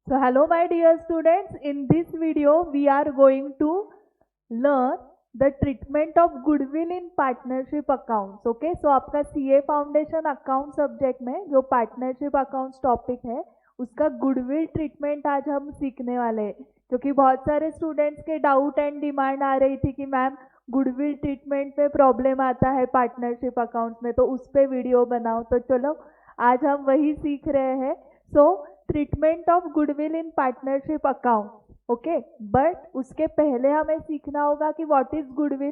So hello my dear students, in this video we are going to learn the treatment of goodwill in partnership accounts. Okay, so आपका CA foundation account subject में जो partnership accounts topic है उसका goodwill treatment आज हम सीखने वाले हैं, क्योंकि बहुत सारे स्टूडेंट्स के डाउट एंड डिमांड आ रही थी कि मैम गुडविल ट्रीटमेंट में प्रॉब्लम आता है पार्टनरशिप अकाउंट्स में, तो उस पर वीडियो बनाओ। तो चलो आज हम वही सीख रहे हैं। So treatment of goodwill in partnership account, okay. But उसके पहले हमें सीखना होगा कि what is goodwill,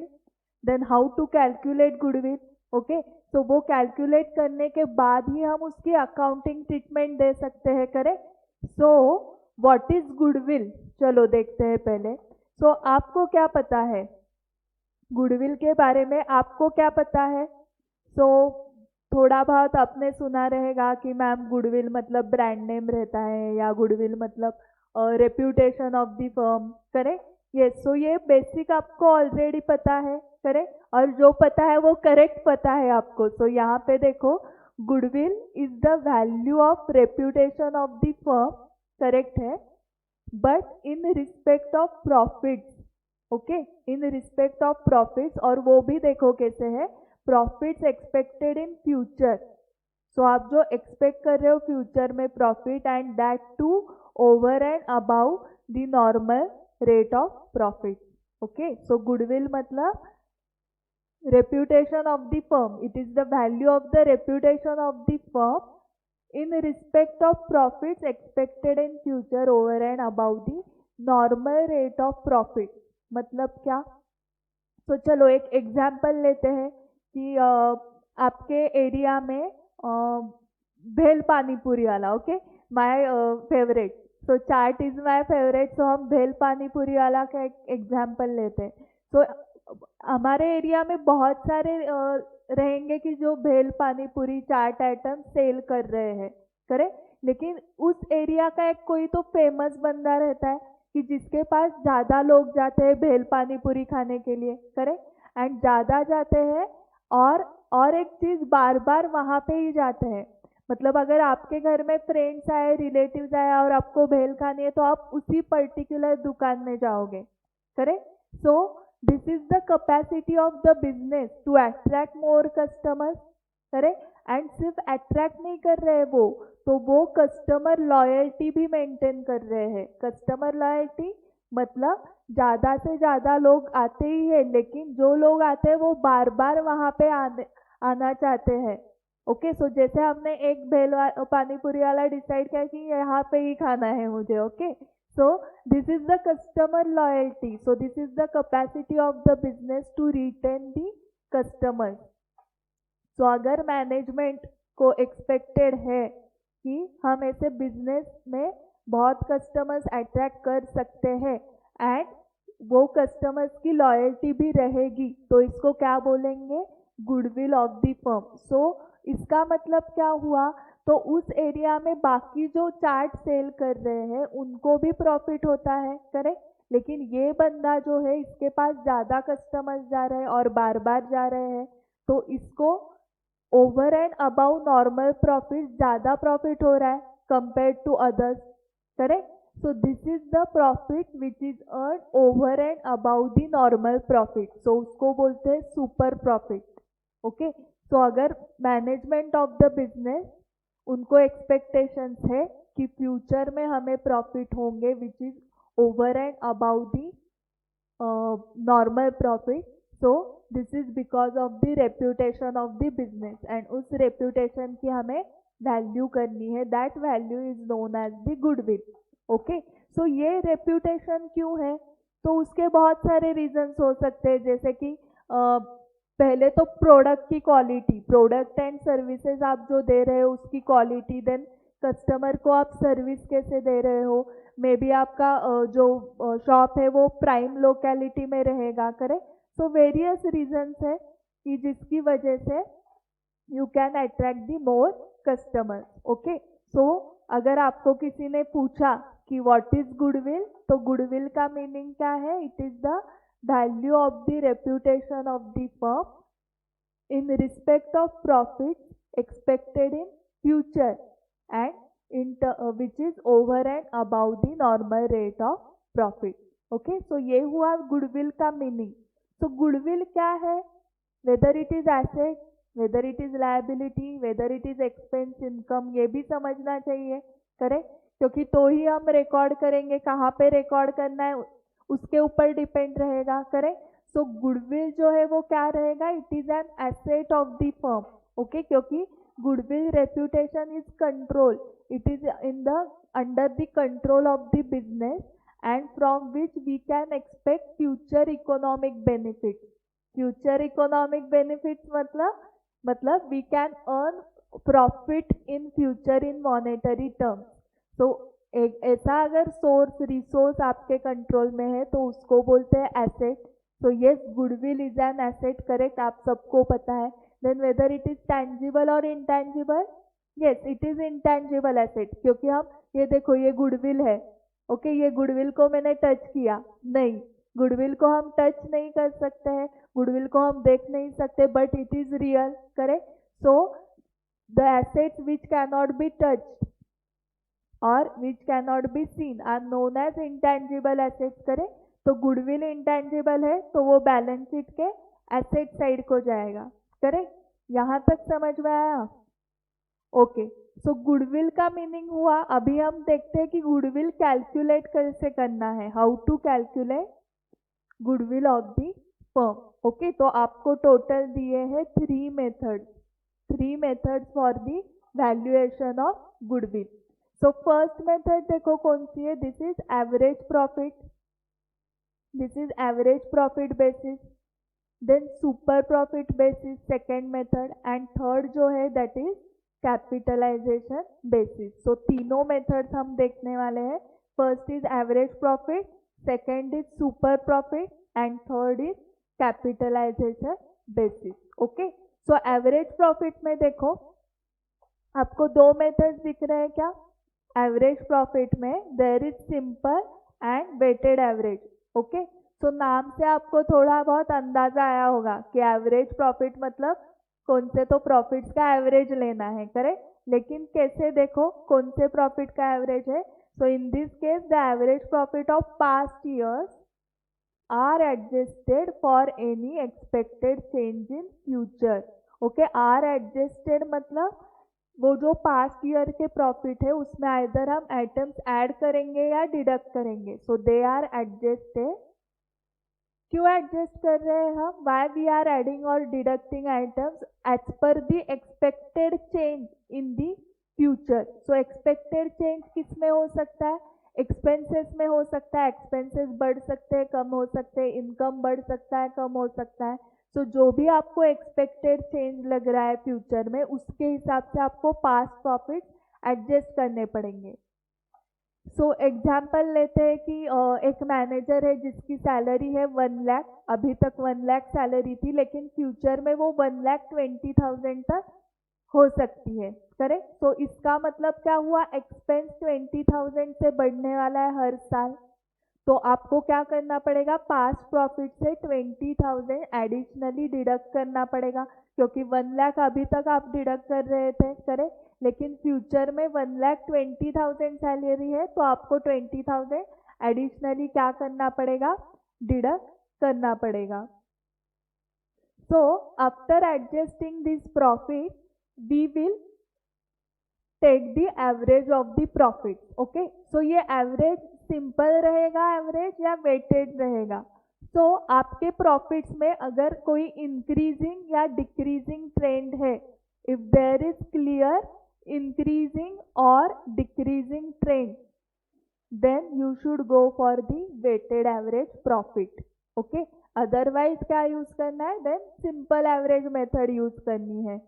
then how to calculate goodwill, okay. तो वो कैलकुलेट करने के बाद ही हम उसकी अकाउंटिंग ट्रीटमेंट दे सकते हैं, correct. So what is goodwill, चलो देखते हैं पहले। सो आपको क्या पता है गुडविल के बारे में, आपको क्या पता है? सो थोड़ा बहुत आपने सुना रहेगा कि मैम गुडविल मतलब ब्रांड नेम रहता है, या गुडविल मतलब reputation of the firm, correct. Yes, so ये बेसिक आपको ऑलरेडी पता है, करेक्ट। और जो पता है वो करेक्ट पता है आपको। सो यहाँ पे देखो, goodwill is the value of reputation of the firm, correct है, but in respect of profits, okay, in respect of profits. और वो भी देखो कैसे है, profits expected in future. So आप जो एक्सपेक्ट कर रहे हो फ्यूचर में profit, and that too over and above the normal rate of profit, okay. So goodwill मतलब reputation of the firm, it is the value of the reputation of the firm in respect of profits expected in future over and above the normal rate of profit. मतलब क्या? तो चलो एक example लेते हैं कि आपके एरिया में भेल पानी पूरी वाला, okay, my favourite, so chaat is my favourite, so हम भेल पानी पूरी वाला का एक एग्जाम्पल लेते हैं। तो हमारे एरिया में बहुत सारे रहेंगे कि जो भेल पानी पूरी चाट आइटम सेल कर रहे हैं, करेक्ट। लेकिन उस एरिया का एक कोई तो फेमस बंदा रहता है कि जिसके पास ज़्यादा लोग जाते हैं भेल पानी पूरी खाने के लिए, करेक्ट, एंड ज़्यादा जाते हैं। और एक चीज़, बार बार वहाँ पे ही जाते हैं। मतलब अगर आपके घर में फ्रेंड्स आए, रिलेटिव्स आए और आपको भेल खानी है, तो आप उसी पर्टिकुलर दुकान में जाओगे, correct. So this is the capacity of the business to attract more customers, correct. And सिर्फ अट्रैक्ट नहीं कर रहे वो, तो वो कस्टमर लॉयल्टी भी मेंटेन कर रहे हैं। कस्टमर लॉयल्टी मतलब ज़्यादा से ज़्यादा लोग आते ही है, लेकिन जो लोग आते हैं वो बार बार वहाँ पे आना चाहते हैं, ओके। सो जैसे हमने एक पानी पूरी वाला डिसाइड किया कि यहाँ पे ही खाना है मुझे, okay. So this is the customer loyalty, so this is the capacity of the business to retain the customers. तो अगर मैनेजमेंट को एक्सपेक्टेड है कि हम ऐसे बिजनेस में बहुत कस्टमर्स अट्रैक्ट कर सकते हैं एंड वो कस्टमर्स की लॉयल्टी भी रहेगी, तो इसको क्या बोलेंगे? Goodwill of the firm. So इसका मतलब क्या हुआ? तो उस एरिया में बाकी जो चाट सेल कर रहे हैं उनको भी प्रॉफिट होता है, करेक्ट। लेकिन ये बंदा जो है, इसके पास ज़्यादा कस्टमर्स जा रहे हैं और बार बार जा रहे हैं, तो इसको over and above normal profit, ज़्यादा प्रॉफिट हो रहा है compare to others, correct. So this is the profit which is earn over and above the normal profit, so उसको बोलते हैं सुपर प्रॉफिट, ओके। सो अगर मैनेजमेंट ऑफ द बिजनेस, उनको expectations है कि फ्यूचर में हमें प्रॉफिट होंगे which is over and above the normal profit, so this is because of the reputation of the business, and उस रेप्यूटेशन की हमें वैल्यू करनी है, that value is known as the goodwill, okay. So ये reputation क्यों है? तो उसके बहुत सारे रीजंस हो सकते हैं, जैसे कि पहले तो प्रोडक्ट की क्वालिटी, प्रोडक्ट एंड सर्विसेज आप जो दे रहे हो उसकी क्वालिटी, देन कस्टमर को आप सर्विस कैसे दे रहे हो, मे बी आपका जो शॉप है वो प्राइम लोकेलिटी में रहेगा, करेक्ट। सो वेरियस रीजंस है कि जिसकी वजह से you can attract the more customers, okay. So अगर आपको किसी ने पूछा कि व्हाट इज गुडविल, तो गुडविल का मीनिंग क्या है? It is the value of the reputation of the firm in respect of profit expected in future and which is over and above the normal rate of profit. Okay, so ये हुआ goodwill का meaning. So goodwill क्या है? Whether it is asset, whether it is liability, whether it is expense, income, ये भी समझना चाहिए. Correct, क्योंकि तो ही हम रिकॉर्ड करेंगे. कहाँ पे रिकॉर्ड करना है उसके ऊपर डिपेंड रहेगा. करेक्ट. सो गुडविल जो है वो क्या रहेगा? It is an asset of the firm. Okay, क्योंकि goodwill reputation is control. It is in the under the control of the business and from which we can expect future economic benefits. Future economic benefits मतलब we can earn profit in future in monetary terms. So एक ऐसा अगर source resource आपके control में है तो उसको बोलते हैं asset. So yes, goodwill is an asset. Correct, आप सबको पता है. Then whether it is tangible और intangible, yes it is intangible asset. क्योंकि हम ये देखो, ये गुडविल है. ओके, ये गुडविल को मैंने टच किया नहीं, गुडविल को हम टच नहीं कर सकते हैं, गुडविल को हम देख नहीं सकते, but it is real. Correct. So the assets which cannot be touched और which cannot be seen are known as intangible assets. करें, तो गुडविल इंटैंजिबल है तो वो बैलेंस शीट के एसेट साइड को जाएगा. करेक्ट, यहाँ तक समझ में आया? ओके, सो गुडविल का मीनिंग हुआ. अभी हम देखते हैं कि गुडविल कैलकुलेट कैसे करना है. How to calculate goodwill of the firm. Okay, तो आपको टोटल दिए हैं 3 methods for the valuation of goodwill. So first method देखो कौन सी है. This is average profit. This is average profit basis. Then super profit basis second method. And third जो है that is capitalisation basis. So तीनों methods हम देखने वाले हैं. First is average profit, second is super profit and third is capitalisation basis. Okay, so average profit में देखो आपको 2 मेथड्स दिख रहे हैं क्या? एवरेज प्रॉफिट में there is simple and weighted average. Okay, so नाम से आपको थोड़ा बहुत अंदाजा आया होगा कि एवरेज प्रॉफिट मतलब कौन से तो प्रॉफिट्स का एवरेज लेना है. करेक्ट, लेकिन कैसे देखो कौन से प्रॉफिट का एवरेज है. So in this case the average profit of past years are adjusted for any expected change in future. Okay, are adjusted मतलब वो जो पास्ट ईयर के प्रॉफिट है उसमें आइदर हम आइटम्स ऐड करेंगे या डिडक्ट करेंगे. So they are adjusted. क्यों एडजस्ट कर रहे हैं हम? वाई वी आर एडिंग और deducting items? As per the expected change in the future. So expected change किस में हो सकता है? एक्सपेंसेस में हो सकता है. एक्सपेंसेस बढ़ सकते हैं, कम हो सकते हैं. इनकम बढ़ सकता है, कम हो सकता है. सो जो भी आपको एक्सपेक्टेड चेंज लग रहा है फ्यूचर में उसके हिसाब से आपको पास्ट प्रॉफिट एडजस्ट करने पड़ेंगे. सो एग्जाम्पल लेते हैं कि एक मैनेजर है जिसकी सैलरी है 1 लाख. अभी तक 1 लाख सैलरी थी लेकिन फ्यूचर में वो 1,20,000 तक हो सकती है. करेक्ट, तो इसका मतलब क्या हुआ? एक्सपेंस 20,000 से बढ़ने वाला है हर साल. तो आपको क्या करना पड़ेगा? पास्ट प्रॉफिट से 20,000 एडिशनली डिडक्ट करना पड़ेगा, क्योंकि 1 लाख अभी तक आप डिडक्ट कर रहे थे. करेक्ट, लेकिन फ्यूचर में 1,20,000 सैलरी है तो आपको 20,000 एडिशनली क्या करना पड़ेगा? डिडक्ट करना पड़ेगा. So after adjusting this profit we will take the average of the profit. Okay, so ये एवरेज सिंपल रहेगा एवरेज या वेटेड रहेगा? सो आपके प्रॉफिट्स में अगर कोई इंक्रीजिंग या डिक्रीजिंग ट्रेंड है, if there is clear increasing or decreasing trend, then you should go for the weighted average profit. Okay, otherwise क्या यूज करना है? then simple average method use करनी है.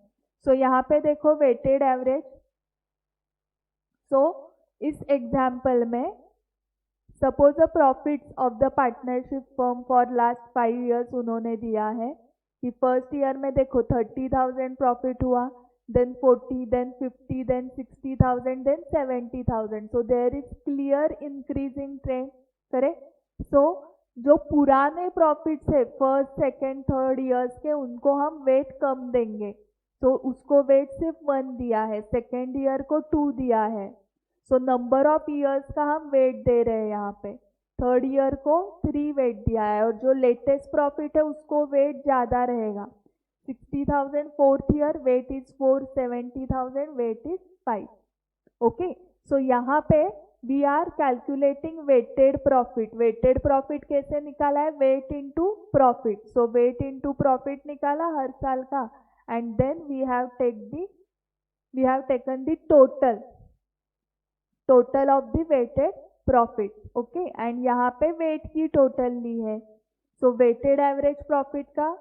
so यहाँ पे देखो weighted average. so इस एग्जाम्पल में suppose the profits of the partnership firm for last 5 years उन्होंने दिया है कि फर्स्ट ईयर में देखो 30,000 प्रॉफिट हुआ, then 40, then 50, then 60,000, then 70,000. So there is clear increasing trend. Correct. so जो पुराने प्रॉफिट्स है फर्स्ट सेकेंड थर्ड ईयर्स के उनको हम वेट कम देंगे. तो उसको वेट सिर्फ 1 दिया है, सेकेंड ईयर को 2 दिया है, सो नंबर ऑफ ईयर्स का हम वेट दे रहे हैं यहाँ पे। थर्ड ईयर को 3 वेट दिया है और जो लेटेस्ट प्रॉफिट है उसको वेट ज़्यादा रहेगा। 60,000 fourth year, weight is 4, 70,000 weight is 5। Okay, so यहाँ पे we are calculating weighted profit. Weighted profit कैसे निकाला है? Weight into profit. So weight into profit निकाला हर साल का, and then we have taken the total of the weighted profit. Okay, and यहाँ पे वेट की टोटल ली है। सो वेटेड एवरेज प्रॉफिट का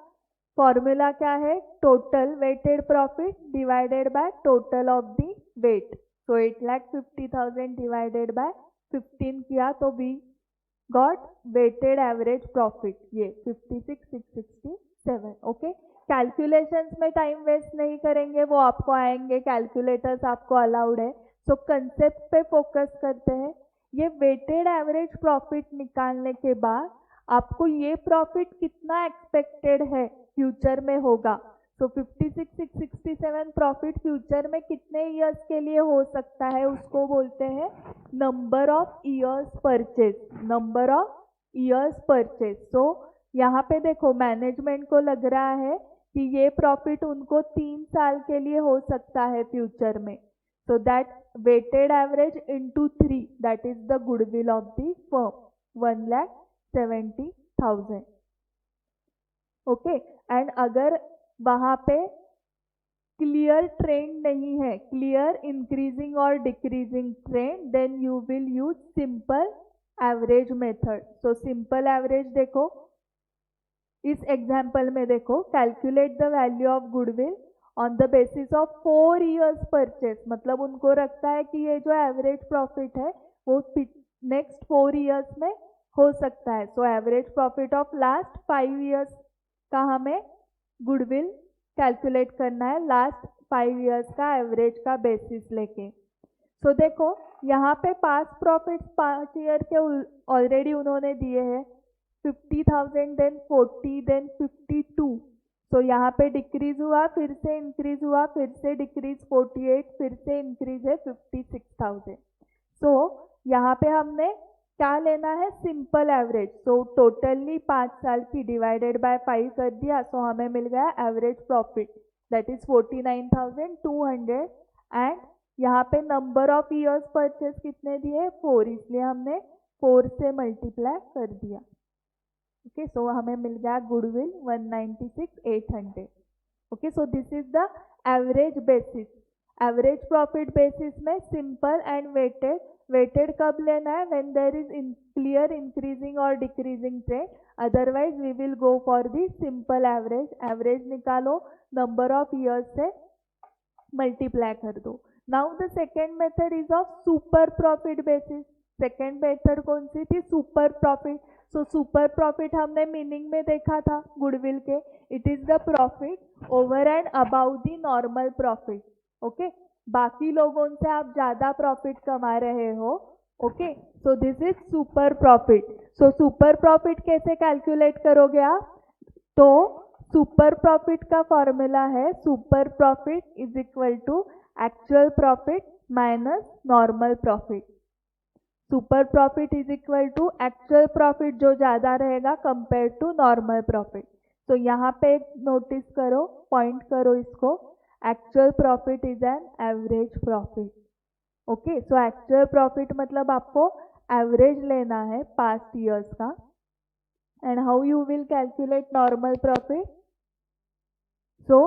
फॉर्मूला क्या है? Total weighted profit divided bye total of the weight. So 8,50,000 divided by 15 किया तो we got weighted average profit, ये 56,667। ओके, कैलकुलेशंस में टाइम वेस्ट नहीं करेंगे, वो आपको आएंगे, कैलकुलेटर्स आपको अलाउड है। सो कंसेप्ट पे फोकस करते हैं। ये वेटेड एवरेज प्रॉफिट निकालने के बाद आपको ये प्रॉफिट कितना एक्सपेक्टेड है फ्यूचर में होगा। सो 56,667 प्रॉफिट फ्यूचर में कितने ईयर्स के लिए हो सकता है, उसको बोलते हैं number of years purchase. Number of years purchase. So यहाँ पे देखो मैनेजमेंट को लग रहा है कि ये प्रॉफिट उनको 3 साल के लिए हो सकता है फ्यूचर में। So that weighted average into 3, that is the goodwill of the firm, 1,70,000। Okay, and अगर वहाँ पे क्लियर ट्रेंड नहीं है, क्लियर इंक्रीजिंग और decreasing trend, then you will use simple average method. So simple average देखो, इस example में देखो, calculate the value of goodwill on the basis of 4 years purchase. मतलब उनको रखता है कि ये जो एवरेज प्रॉफिट है वो नेक्स्ट 4 ईयर्स में हो सकता है। सो average profit of last 5 years का हमें गुडविल कैलकुलेट करना है, लास्ट 5 ईयर्स का एवरेज का बेसिस लेके। सो देखो यहाँ पे पास्ट प्रॉफिट्स 5 ईयर के ऑलरेडी उन्होंने दिए हैं, 50,000, देन 40, देन 52। सो यहाँ पे डिक्रीज हुआ, फिर से इंक्रीज हुआ, फिर से डिक्रीज 48, फिर से इंक्रीज है 56,000। सो यहाँ पे हमने क्या लेना है? Simple average. सो टोटली 5 साल की डिवाइडेड बाय 5 कर दिया, सो हमें मिल गया average profit, that is 49,200। And यहाँ पे नंबर ऑफ ईयर्स परचेस कितने दिए? 4, इसलिए हमने 4 से मल्टीप्लाई कर दिया। ओके, सो हमें मिल गया goodwill 196,800। Okay, so this is the average basis. Average profit basis में सिंपल एंड वेटेड। वेटेड कब लेना है? When there is clear increasing और decreasing trend, otherwise we will go for the simple average. Average निकालो, number of years से multiply कर दो। Now the second method is of super profit basis. Second method कौन सी थी? Super profit. So super profit हमने meaning में देखा था गुडविल के, it is the profit over and about the normal profit. Okay, बाकी लोगों से आप ज्यादा प्रॉफिट कमा रहे हो। Okay, so this is super profit. So super profit कैसे कैलकुलेट करोगे आप? तो सुपर प्रॉफिट का फॉर्मूला है, super profit is equal to actual profit minus normal profit. Super profit is equal to actual profit जो ज्यादा रहेगा कंपेयर टू नॉर्मल प्रॉफिट। तो यहाँ पे एक नोटिस करो, पॉइंट करो इसको, actual profit is an average profit. Okay, so actual profit मतलब आपको एवरेज लेना है पास्ट ईयर्स का। And how you will calculate normal profit? So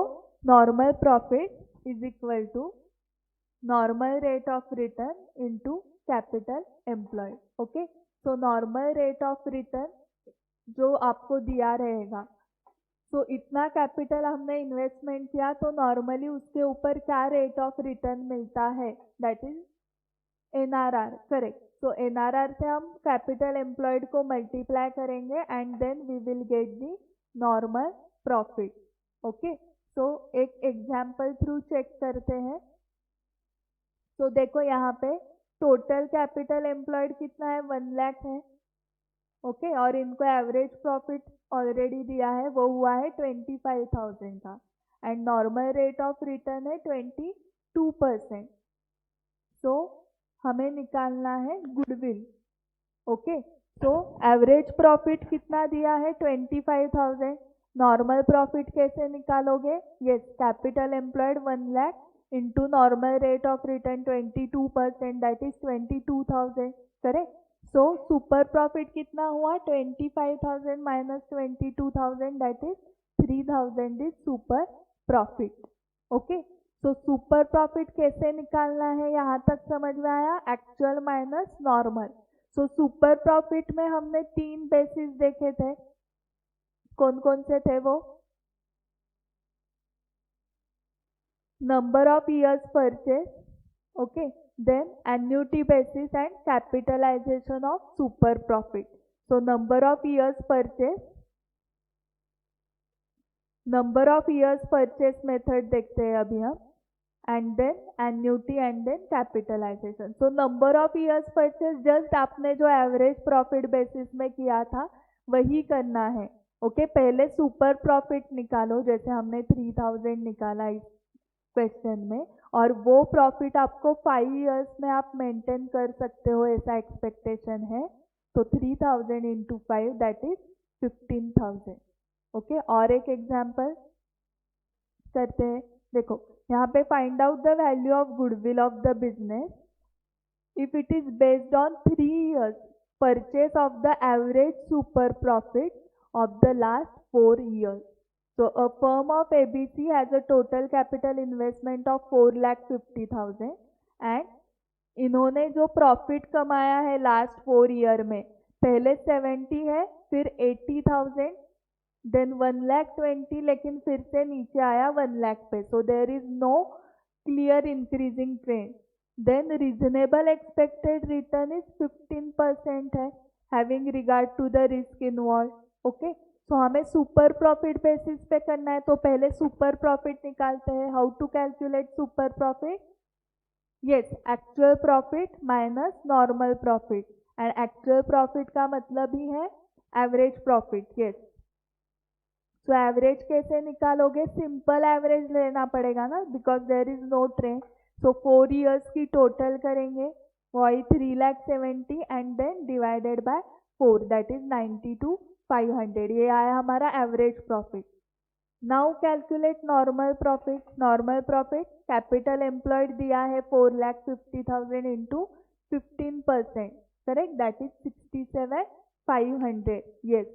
normal profit is equal to normal rate of return into capital employed. Okay, so normal rate of return जो आपको दिया रहेगा, तो इतना कैपिटल हमने इन्वेस्टमेंट किया तो नॉर्मली उसके ऊपर क्या रेट ऑफ रिटर्न मिलता है? That is NRR, correct. So NRR से हम कैपिटल एम्प्लॉयड को मल्टीप्लाई करेंगे and then we will get the normal profit. Okay, so एक एग्जाम्पल थ्रू चेक करते हैं। तो देखो यहाँ पे टोटल कैपिटल एम्प्लॉयड कितना है? 1 लाख है। ओके, और इनको एवरेज प्रॉफिट ऑलरेडी दिया है, वो हुआ है 25,000 का, and normal rate of return है 22%। सो हमें निकालना है गुडविल। ओके, तो एवरेज प्रॉफिट कितना दिया है 25,000। नॉर्मल प्रॉफिट कैसे निकालोगे? Yes, capital employed 1 lakh into normal rate of return 22%, that is 22,000। Correct. So super profit कितना हुआ? 25,000 minus 22,000, that is 3,000 is super profit. Okay, तो सुपर प्रॉफिट कैसे निकालना है यहाँ तक समझ में आया? Actual minus normal. सो सुपर प्रॉफिट में हमने 3 बेसिस देखे थे, कौन कौन से थे वो? Number of years purchase, okay, then annuity basis and capitalisation of super profit. So number of years purchase method देखते हैं अभी हम, and then annuity and then capitalisation. So number of years purchase just आपने जो average profit basis में किया था वही करना है। ओके, पहले सुपर प्रॉफिट निकालो, जैसे हमने 3,000 निकाला इस क्वेश्चन में, और वो प्रॉफिट आपको 5 ईयर्स में आप मेंटेन कर सकते हो ऐसा एक्सपेक्टेशन है। तो 3,000 इंटू 5 दैट इज 15,000। ओके, और एक एग्जाम्पल करते हैं। देखो यहाँ पे find out the value of goodwill of the business if it is based on 3 years purchase of the average super profit of the last 4 years. So a firm of ABC has a total capital investment of 4,50,000 and इन्होंने जो profit कमाया है last 4 year में, पहले 70 है, फिर 80,000, then 1,20,000, लेकिन फिर से नीचे आया 1 लाख पे। So there is no clear increasing trend. Then reasonable expected return is 15% है, having regard to the risk involve. Okay, तो हमें सुपर प्रॉफिट बेसिस पे करना है, तो पहले सुपर प्रॉफिट निकालते हैं। How to calculate super profit? Yes, actual profit minus normal profit, and actual profit का मतलब ही है एवरेज प्रॉफिट। यस, तो एवरेज कैसे निकालोगे? सिंपल एवरेज लेना पड़ेगा ना, because there is no trend. So 4 years की टोटल करेंगे, वही 3,70,000 and then divided by 4, that is 92,500। ये आया हमारा average profit. Now calculate normal profit. Normal profit capital employed दिया है 4,50,000 into 15%, correct, that is 67,500। Yes,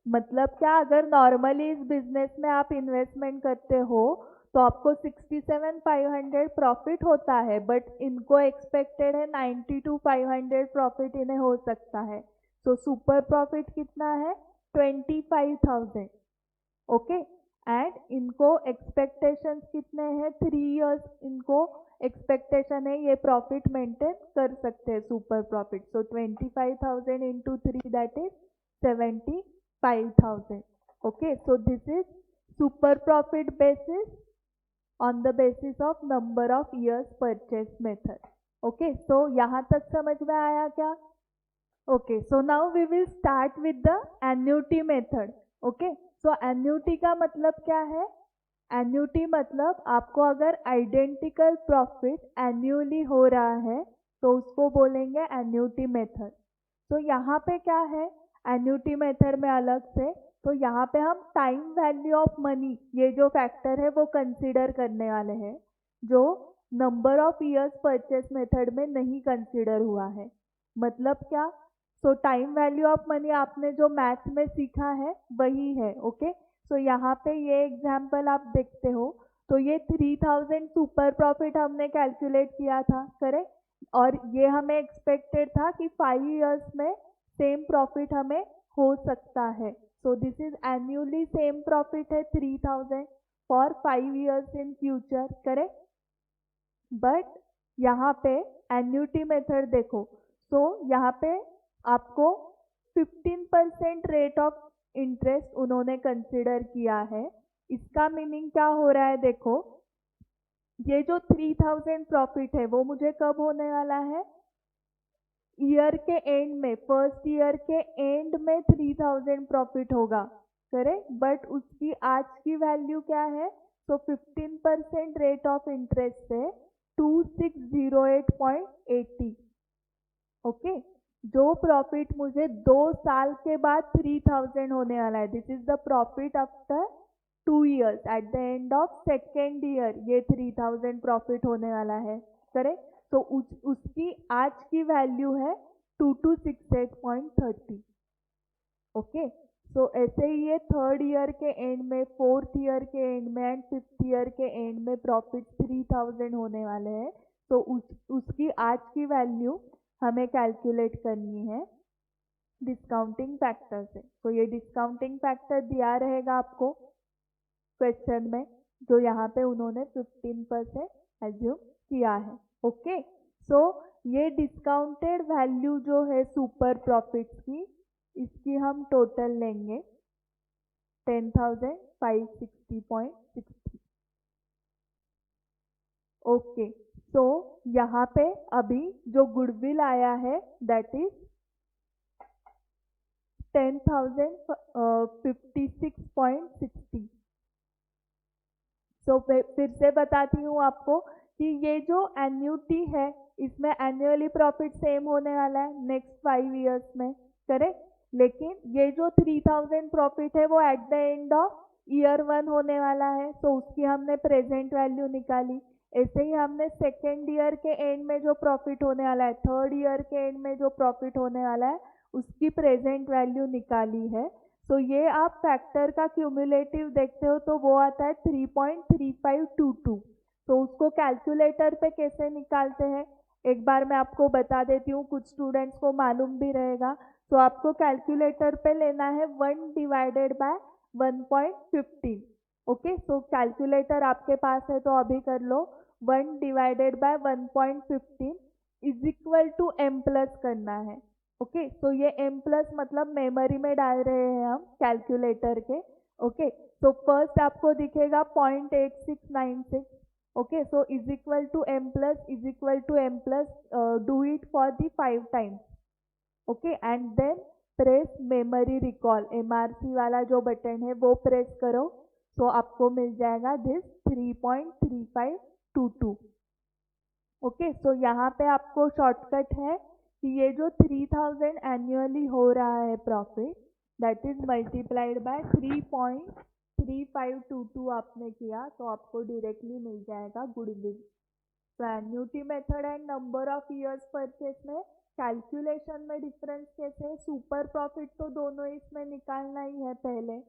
मतलब क्या, अगर नॉर्मली इस बिजनेस में आप इन्वेस्टमेंट करते हो तो आपको 67,500 प्रॉफिट होता है, बट इनको एक्सपेक्टेड है 92,500 प्रॉफिट इन्हें हो सकता है। तो सुपर प्रॉफिट कितना है? 25,000। ओके, एंड इनको एक्सपेक्टेशन कितने हैं? 3 ईयर्स इनको एक्सपेक्टेशन है ये प्रॉफिट मेंटेन कर सकते हैं super profit. So 25,000 into 3 that is 75,000। Okay, so this is super profit basis on the basis of number of years purchase method. Okay, so यहाँ तक समझ में आया क्या? Okay, so now we will start with the annuity method. Okay, so annuity का मतलब क्या है? एन्युटी मतलब आपको अगर आइडेंटिकल प्रॉफिट एन्युअली हो रहा है तो उसको बोलेंगे एन्युटी मेथड। तो यहाँ पे क्या है एन्युटी मेथड में अलग से? तो यहाँ पे हम टाइम वैल्यू ऑफ मनी, ये जो फैक्टर है वो कंसीडर करने वाले हैं, जो number of years purchase method में नहीं कंसीडर हुआ है। मतलब क्या? सो टाइम वैल्यू ऑफ मनी आपने जो मैथ में सीखा है वही है। ओके, सो यहाँ पे ये एग्जाम्पल आप देखते हो, तो ये 3,000 सुपर प्रॉफिट हमने कैलकुलेट किया था, करेक्ट, और ये हमें एक्सपेक्टेड था कि 5 ईयर्स में सेम प्रॉफिट हमें हो सकता है। सो this is annually same profit है 3,000 for 5 years in future, correct. But यहाँ पे एन्युटी मेथड देखो, सो यहाँ पे आपको 15% रेट ऑफ इंटरेस्ट उन्होंने कंसिडर किया है। इसका मीनिंग क्या हो रहा है? देखो, ये जो 3,000 प्रॉफिट है वो मुझे कब होने वाला है? ईयर के एंड में, फर्स्ट ईयर के एंड में 3,000 प्रॉफिट होगा, करेक्ट, बट उसकी आज की वैल्यू क्या है? तो 15% रेट ऑफ इंटरेस्ट से 2608.80, ओके, जो प्रॉफिट मुझे 2 साल के बाद 3000 होने वाला है, this is the profit after 2 years, at the end of second year ये 3000 प्रॉफिट होने वाला है, करेक्ट। तो उसकी आज की वैल्यू है 2268.30। ओके, सो ऐसे ही ये थर्ड ईयर के एंड में, फोर्थ ईयर के एंड में एंड फिफ्थ ईयर के एंड में प्रॉफिट 3000 होने वाले हैं। तो उसकी आज की वैल्यू हमें कैलकुलेट करनी है डिस्काउंटिंग फैक्टर से। तो ये डिस्काउंटिंग फैक्टर दिया रहेगा आपको क्वेश्चन में, जो यहाँ पे उन्होंने 15% एज्यूम किया है। ओके, सो ये डिस्काउंटेड वैल्यू जो है सुपर प्रॉफिट्स की, इसकी हम टोटल लेंगे 10,560.60। ओके, सो यहाँ पे अभी जो गुडविल आया है दैट इज 10,056.60। सो फिर से बताती हूँ आपको कि ये जो एन्यूटी है इसमें एनुअली प्रॉफिट सेम होने वाला है नेक्स्ट 5 years में, करेक्ट। लेकिन ये जो 3000 प्रॉफिट है वो at the end of year 1 होने वाला है, तो उसकी हमने प्रेजेंट वैल्यू निकाली। ऐसे ही हमने सेकेंड ईयर के एंड में जो प्रॉफिट होने वाला है, थर्ड ईयर के एंड में जो प्रॉफिट होने वाला है, उसकी प्रेजेंट वैल्यू निकाली है। तो ये आप फैक्टर का क्यूमुलेटिव देखते हो तो वो आता है 3.3522। तो उसको कैलकुलेटर पे कैसे निकालते हैं एक बार मैं आपको बता देती हूँ, कुछ स्टूडेंट्स को मालूम भी रहेगा। तो आपको कैलकुलेटर पे लेना है 1 divided by 1.15। Okay, so calculator आपके पास है तो अभी कर लो। 1 divided by 1.15 is equal to m plus करना है। ओके, तो ये m प्लस मतलब मेमोरी में डाल रहे हैं हम कैलकुलेटर के। ओके, तो फर्स्ट आपको दिखेगा 0.8696। Okay, so is equal to m plus is equal to m plus, do it for the 5 times। Okay, and then press memory recall, MRC वाला जो बटन है वो प्रेस करो, तो आपको मिल जाएगा दिस 3.3522। ओके, सो यहाँ पे आपको शॉर्टकट है कि ये जो 3000 एनुअली हो रहा है profit, that is multiplied by 3.3522 आपने किया तो आपको डायरेक्टली मिल जाएगा गुडविल। तो annuity method and number of years purchase में कैलकुलेशन में डिफरेंस कैसे है, सुपर प्रॉफिट तो दोनों इसमें निकालना ही है पहले,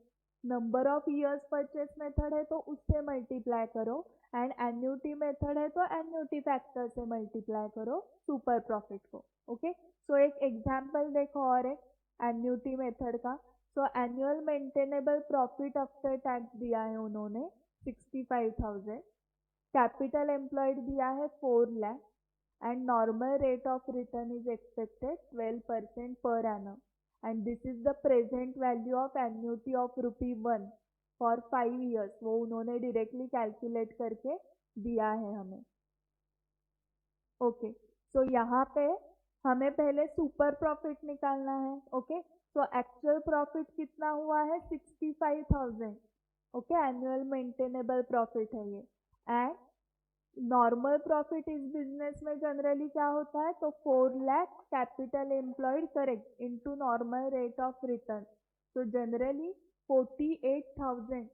number of years purchase method है तो उससे मल्टीप्लाई करो, एंड एन्युटी मेथड है तो एन्युटी फैक्टर से मल्टीप्लाई करो सुपर प्रॉफिट को। ओके, सो एक एग्जाम्पल देखो और एक एन्युटी मेथड का। सो annual maintainable profit after tax दिया है उन्होंने 65,000, कैपिटल एम्प्लॉयड दिया है 4 lakh, and normal rate of return is expected 12% per annum, and this is the present value of annuity of ₹1 for 5 years। वो उन्होंने डायरेक्टली कैलकुलेट करके दिया है हमें। ओके, सो यहाँ पे हमें पहले सुपर प्रॉफिट निकालना है। ओके, सो एक्चुअल प्रॉफिट कितना हुआ है 65,000। ओके, एनुअल मेंटेनेबल प्रॉफिट है ये, एंड नॉर्मल प्रॉफिट इस बिजनेस में जनरली क्या होता है, तो 4 lakh capital employed correct into normal rate of return. तो generally 48,000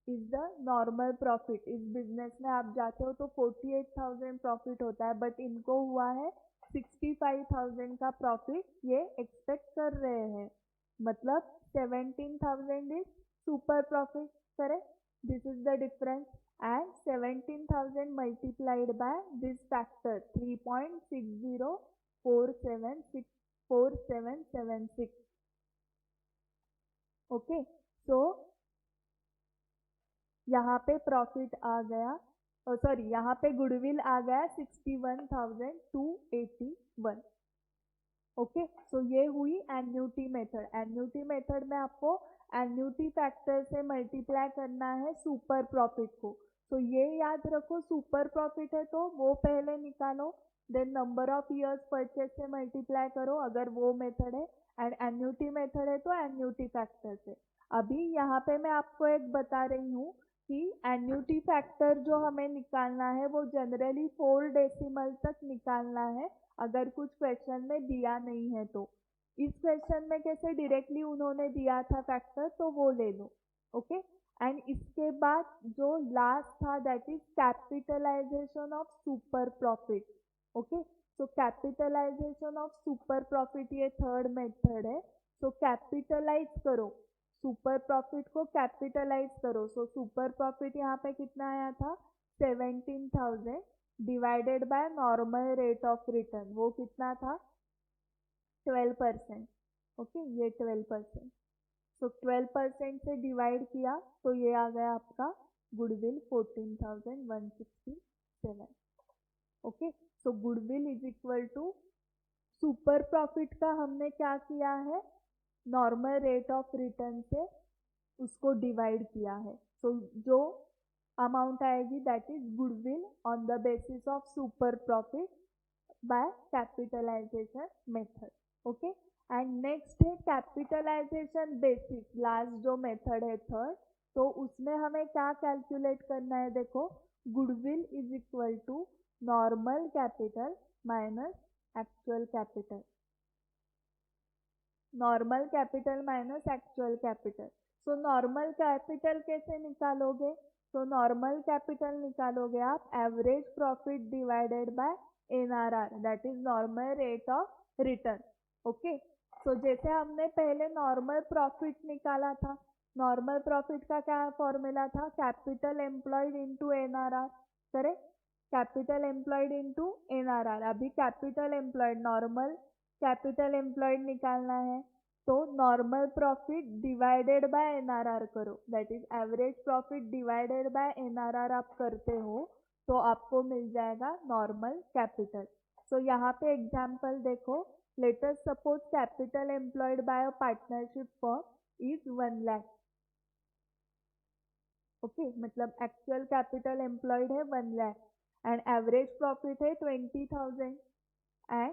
is the normal profit. इस बिजनेस में आप जाते हो तो 48,000 प्रॉफिट होता है, बट इनको हुआ है 65,000 का प्रॉफिट ये एक्सपेक्ट कर रहे हैं, मतलब 17,000 is super profit, correct. This is the difference, and 17,000 multiplied by this factor 3.6047647776। Okay, so यहाँ पे प्रॉफिट आ गया, सॉरी यहाँ पे गुडविल आ गया 61,281। ओके, सो ये हुई एन्युटी मेथड। एन्युटी मेथड में आपको एन्युटी फैक्टर से मल्टीप्लाई करना है सुपर प्रॉफिट को। तो ये याद रखो, सुपर प्रॉफिट है तो वो पहले निकालो, then number of years purchase से मल्टीप्लाई करो अगर वो मेथड है, एंड एन्युटी मेथड है तो एन्युटी फैक्टर से। अभी यहाँ पे मैं आपको एक बता रही हूँ कि एन्युटी फैक्टर जो हमें निकालना है वो जनरली 4 डेसिमल तक निकालना है अगर कुछ क्वेश्चन में दिया नहीं है तो। इस क्वेश्चन में कैसे डायरेक्टली उन्होंने दिया था फैक्टर, तो वो ले लो। ओके, एंड इसके बाद जो लास्ट था that is capitalisation of super profit. Okay, तो कैपिटलाइजेशन ऑफ सुपर प्रॉफिट ये थर्ड मेथड है। तो कैपिटलाइज करो सुपर प्रॉफिट को, कैपिटलाइज करो। सो सुपर प्रॉफिट यहाँ पे कितना आया था 17,000 divided by normal rate of return, वो कितना था 12%। ओके, ये 12%। तो 12% से डिवाइड किया तो ये आ गया आपका गुडविल 14,167। ओके, तो goodwill is equal to super profit का हमने क्या किया है, नॉर्मल रेट ऑफ रिटर्न से उसको डिवाइड किया है। तो जो अमाउंट आएगी that is goodwill on the basis of super profit by capitalisation method. Okay, and next है कैपिटलाइजेशन बेसिस, लास्ट जो मेथड है थर्ड। तो उसमें हमें क्या कैलकुलेट करना है, देखो goodwill is equal to normal capital minus actual capital, normal capital minus actual capital. So normal capital कैसे निकालोगे, तो नॉर्मल कैपिटल निकालोगे आप average profit divided by NRR, that is normal rate of return. Okay, सो जैसे हमने पहले normal profit निकाला था, नॉर्मल प्रॉफिट का क्या फॉर्मूला था, capital employed into NRR. Correct, capital employed into NRR. अभी capital employed, normal capital employed निकालना है तो normal profit divided by NRR करो, that is average profit divided by NRR आप करते हो तो आपको मिल जाएगा नॉर्मल कैपिटल। सो यहाँ पे एग्जाम्पल देखो, let us suppose capital employed by a partnership firm is 1 lakh. Okay, मतलब एक्चुअल कैपिटल एम्प्लॉयड है 1 लाख एंड एवरेज प्रॉफिट है 20,000 and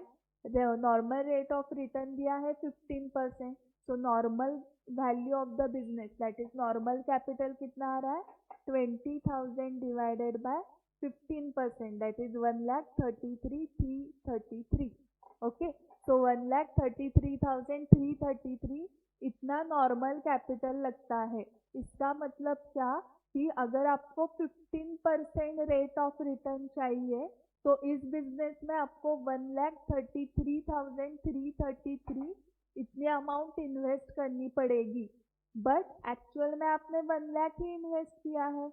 normal rate of return दिया है 15%। So normal value of the business that is normal capital कितना आ रहा है 20,000 divided by 15%, that is 1,33,333। Okay, so 1,33,333 इतना नॉर्मल कैपिटल लगता है। इसका मतलब क्या कि अगर आपको 15% रेट ऑफ रिटर्न चाहिए तो इस बिजनेस में आपको 1,33,333 इतनी अमाउंट इन्वेस्ट करनी पड़ेगी, बट एक्चुअल में आपने 1 लाख ही इन्वेस्ट किया है,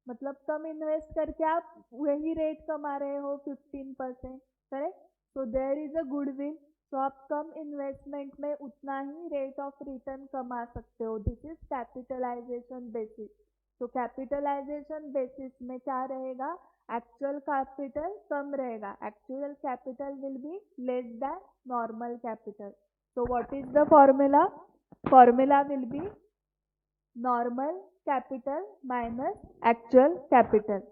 मतलब कम इन्वेस्ट करके आप वही रेट कमा रहे हो 15%। Correct, so there is a goodwill. तो आप कम इन्वेस्टमेंट में उतना ही रेट ऑफ रिटर्न कमा सकते हो, दिस इज कैपिटलाइजेशन बेसिस। तो कैपिटलाइजेशन बेसिस में क्या रहेगा, एक्चुअल कैपिटल कम रहेगा, actual capital will be less than normal capital. So what is the formula? Formula will be normal capital minus actual capital.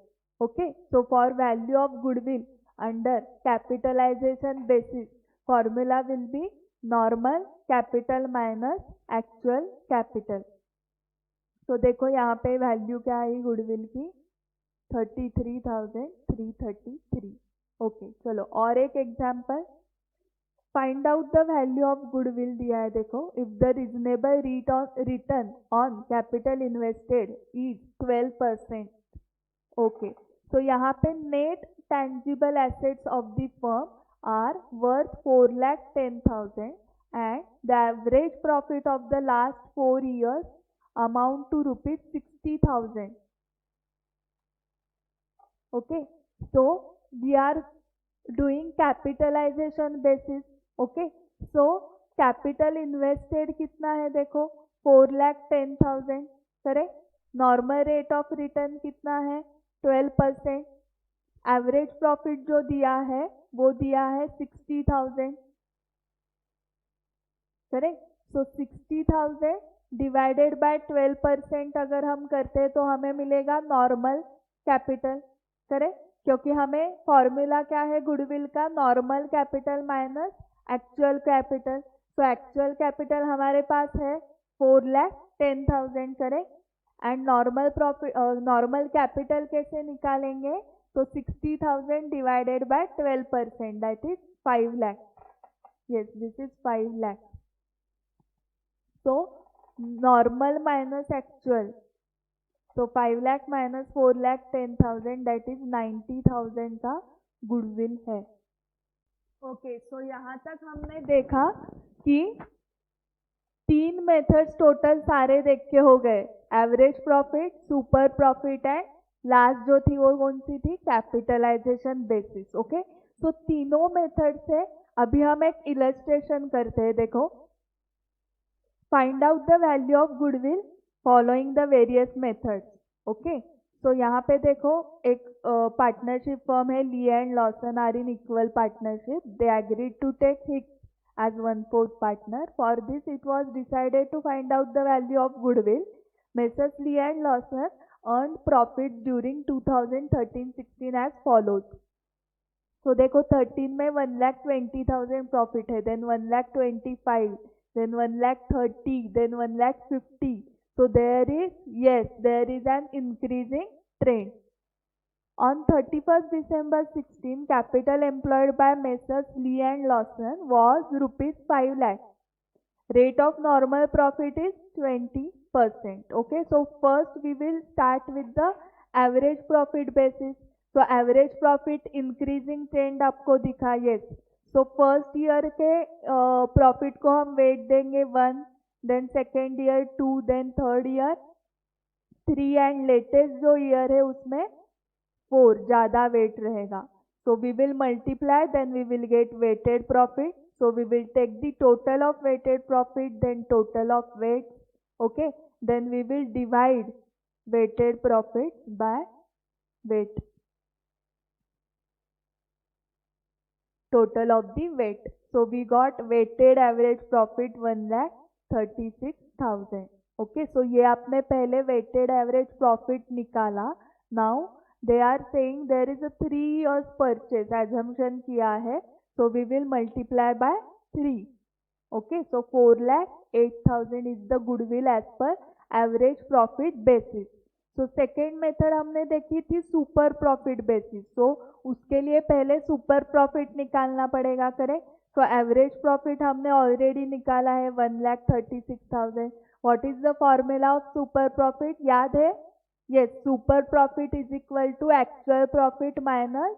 Okay, so for value of goodwill under capitalization basis, formula will be normal capital minus actual capital. तो देखो यहाँ पे value क्या आई goodwill की 33,333। Okay, चलो और एक example, find out the value of goodwill दिया है। देखो, if the reasonable return on capital invested is 12%। Okay, तो यहाँ पे net tangible assets of the firm are worth 4,10,000 and the average profit of the last 4 years amount to rupees 60,000. Okay, so we are doing capitalization basis. Okay, so capital invested कितना है देखो 4,10,000। Correct, normal rate of return कितना है 12%, average profit जो दिया है वो दिया है 60,000। करेक्ट, सो 60,000 डिवाइडेड बाय 12% अगर हम करते हैं तो हमें मिलेगा नॉर्मल कैपिटल। करेक्ट, क्योंकि हमें फॉर्मूला क्या है गुडविल का, normal capital minus actual capital. तो एक्चुअल कैपिटल हमारे पास है 4,10,000। Correct, and normal profit, normal capital कैसे निकालेंगे, तो So 60,000 divided by 12%, that is 5 lakh. Yes, this is 5 lakh. So normal minus actual. So 5 lakh minus 4 lakh 10,000, that is 90,000 का goodwill है. Okay, so यहाँ तक हमने देखा कि 3 मेथड्स टोटल सारे देख के हो गए. Average profit, super profit and last जो थी वो कौन सी थी, कैपिटलाइजेशन बेसिस. ओके, सो तीनों मेथड से अभी हम एक इलस्ट्रेशन करते हैं. देखो, find out the value of goodwill following the various methods. Okay, so यहाँ पे देखो एक पार्टनरशिप फर्म है, Lee and Lawson are in equal partnership. They agreed to take Hicks as 1/4 partner. For this, it was decided to find out the value of goodwill. Messrs. Lee and Lawson earned profits during 2013-16 as follows. So देखो 13 में 1,20,000 profit है, then 1,25,000, then 1,30,000, then 1,50,000. So there is an increasing trend. On 31st December 16, capital employed by Messrs. Lee and Lawson was rupees 5 lakh. Rate of normal profit is 20%. Okay, so first we will start with the average profit basis. So average profit increasing trend आपको दिखा. Yes. So first year के profit को हम weight देंगे 1, then second year 2, then third year 3 and latest जो year है उसमें 4 ज़्यादा वेट रहेगा. So we will multiply, then we will get weighted profit. So we will take the total of weighted profit, then total of weight. Okay, then we will divide weighted profit by weight, total of the weight. So we got weighted average profit 1,36,000. Okay, so ये आपने पहले weighted average profit निकाला. Now they are saying there is a 3 years purchase assumption किया है. So we will multiply by 3. Okay, so 4,08,000 is the goodwill as per average profit basis. So second method हमने देखी थी super profit basis. So उसके लिए पहले super profit निकालना पड़ेगा. करें, so एवरेज प्रॉफिट हमने ऑलरेडी निकाला है 1,36,000. What is the formula of super profit, याद है? Yes, super profit is equal to actual profit minus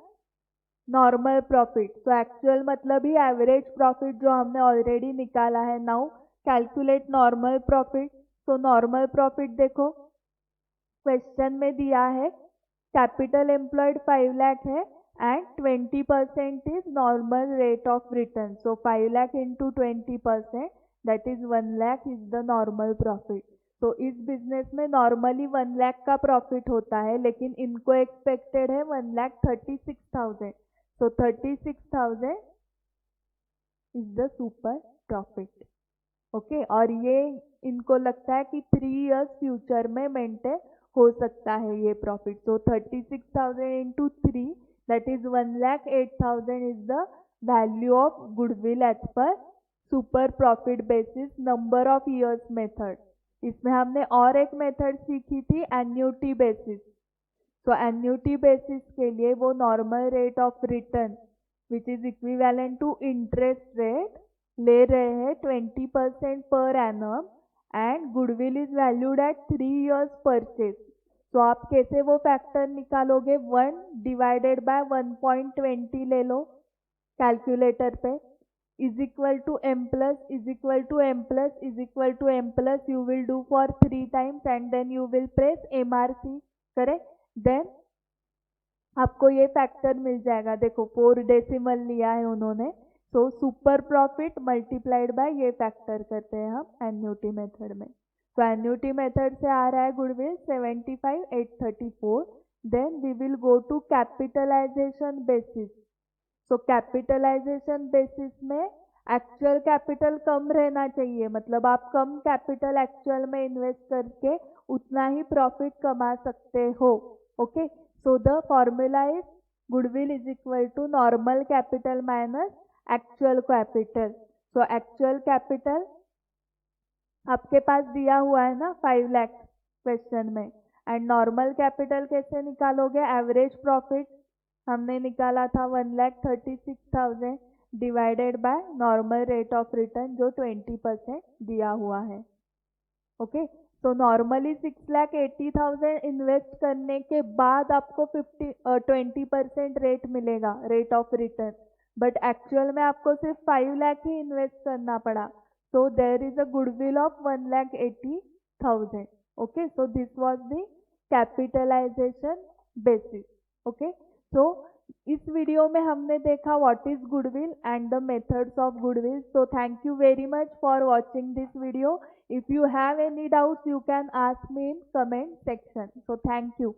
normal profit. So actual मतलब ही average profit जो हमने already निकाला है. Now calculate normal profit. So normal profit देखो क्वेश्चन में दिया है capital employed 5 lakh है and 20% is normal rate of return. So 5 lakh into 20%, that is 1 lakh is the normal profit. तो इस बिजनेस में नॉर्मली 1 लाख का प्रॉफिट होता है, लेकिन इनको एक्सपेक्टेड है 1,36,000. सो 36,000 is the super profit. Okay, और ये इनको लगता है कि 3 इयर्स फ्यूचर में मेंटेन हो सकता है ये profit. So 36,000 into 3, that is 1,08,000 is the value of goodwill as per super profit basis number of years method. इसमें हमने और एक मेथड सीखी थी annuity basis. So annuity basis के लिए वो normal rate of return which is equivalent to interest rate ले रहे हैं 20% per annum and goodwill is valued at 3 years purchase. तो आप कैसे वो फैक्टर निकालोगे? 1 डिवाइडेड बाय 1.20 ले लो कैलकुलेटर पे, is equal to m plus is equal to m plus is equal to m plus you will do for 3 times and then you will press MRC. Correct, then आपको ये factor मिल जाएगा. देखो 4 decimal लिया है उन्होंने. सो super profit multiplied by ये factor करते हैं हम एन्यूटी मेथड में. तो एन्यूटी मेथड से आ रहा है goodwill 75,834. Then we will go to capitalisation basis. तो कैपिटलाइजेशन बेसिस में एक्चुअल कैपिटल कम रहना चाहिए, मतलब आप कम कैपिटल एक्चुअल में इन्वेस्ट करके उतना ही प्रॉफिट कमा सकते हो. Okay, so the formula is goodwill is equal to normal capital minus actual capital. So actual capital आपके पास दिया हुआ है ना 5 लाख क्वेश्चन में, एंड नॉर्मल कैपिटल कैसे निकालोगे? एवरेज प्रॉफिट हमने निकाला था 1,36,000 divided by normal rate of return जो 20% दिया हुआ है। ओके, तो नॉर्मली 6,80,000 इन्वेस्ट करने के बाद आपको 20% रेट मिलेगा, rate of return, but actual में आपको सिर्फ 5 लाख ही इन्वेस्ट करना पड़ा। So there is a goodwill of 1,80,000. Okay, so this was the capitalization basis. Okay, so इस वीडियो में हमने देखा what is goodwill and the methods of goodwill. So thank you very much for watching this video. If you have any doubts, you can ask me in comment section. So thank you.